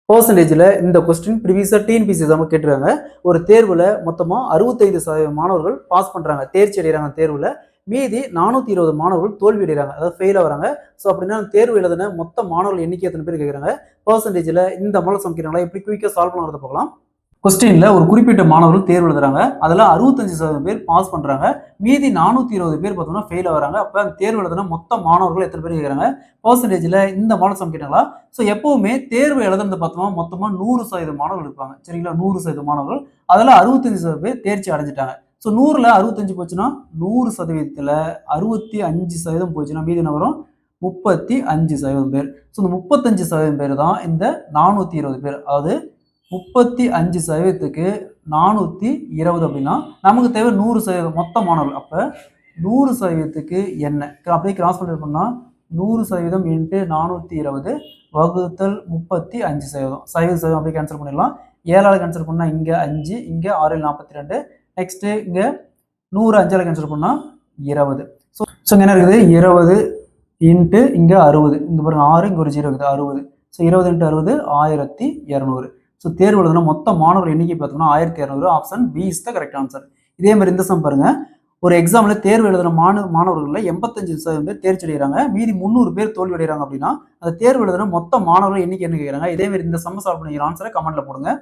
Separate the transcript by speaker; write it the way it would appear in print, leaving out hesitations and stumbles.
Speaker 1: பர்சன்டேஜில் இந்த கொஸ்டின் ப்ரீவியஸாக டிஎன்பிசி எக்ஸாம் கேட்டுருக்காங்க. ஒரு தேர்வில் மொத்தமாக 65% மாணவர்கள் பாஸ் பண்ணுறாங்க, தேர்ச்சி அடைகிறாங்க தேர்வில். மீதி 420 மாணவர்கள் தோல்வி அடைகிறாங்க, அதாவது ஃபெயில் ஆகிறாங்க. ஸோ அப்படின்னா தேர்வு எழுதின மொத்த மாணவர்கள் எண்ணிக்கை எத்தனை பேர் கேட்குறாங்க. பர்சன்டேஜில் இந்த மாடல் சமைக்கிறாங்களா, எப்படி குயிக்காக சால்வ் பண்ணுறத பார்க்கலாம். கொஸ்டினில் ஒரு குறிப்பிட்ட மாணவர்கள் தேர்வு எழுதுறாங்க, அதில் 65% பேர் பாஸ் பண்ணுறாங்க, மீதி 420 பேர் பார்த்தோம்னா ஃபெயில் ஆகிறாங்க. அப்போ அந்த தேர்வு எழுதுன மொத்த மாணவர்கள் எத்தனை பேர் கேட்குறாங்க. பர்சன்டேஜில் இந்த மாடல் சமைக்கிறாங்களா. ஸோ எப்போவுமே தேர்வு எழுதுனது பார்த்தோம்னா மொத்தமாக 100% மாணவர்கள் இருப்பாங்க, சரிங்களா. 100% மாணவர்கள், அதில் 65% பேர் தேர்ச்சி அடைஞ்சிட்டாங்க. ஸோ 100ல் 65 போச்சுன்னா 100%த்தில் 65% போச்சுன்னா மீதி என்ன வரும், 35% பேர். ஸோ இந்த 35% பேர் தான் இந்த 420 பேர். அதாவது 35%க்கு 420 அப்படின்னா நமக்கு தேவை 100% மொத்த மாணவர்கள். அப்போ 100%க்கு என்ன அப்படியே கிராஸ் பண்ணி பண்ணால் 100% இன்ட்டு 420 வகுத்தல் 35%. அப்படியே கேன்சல் பண்ணிடலாம். 7ஆல் கேன்சல் பண்ணால் இங்கே 5, இங்கே 6 42. நெக்ஸ்ட்டு இங்கே 100 5ஆல் கேன்சல் பண்ணால் 20. ஸோ இங்கே என்ன இருக்குது, 20 இன்ட்டு இங்கே 60, இங்கே பாருங்க 6, இங்கே ஒரு 0 இருக்குது 60. So 20 into 60 1200. ஸோ தேர்வு எழுதுனா மொத்த மாணவர் எண்ணிக்கை பார்த்தோம்னா 1200. Option B is the correct answer. இதே மாதிரி இந்த சம் பாருங்க, ஒரு எக்ஸாமில் தேர்வு எழுதுன மாணவர்களில் 85% பேர் தேர்ச்சி அடைகிறாங்க, மீதி 300 பேர் தோல்வி அடைகிறாங்க. அப்படின்னா அந்த தேர்வு எழுதுன மொத்த மாணவர்கள் எண்ணிக்கை என்ன கேட்குறாங்க. இதே மாதிரி இந்த சம் சால்வ் பண்ணிக்கிற ஆன்சரை கமெண்ட்ல போடுங்க.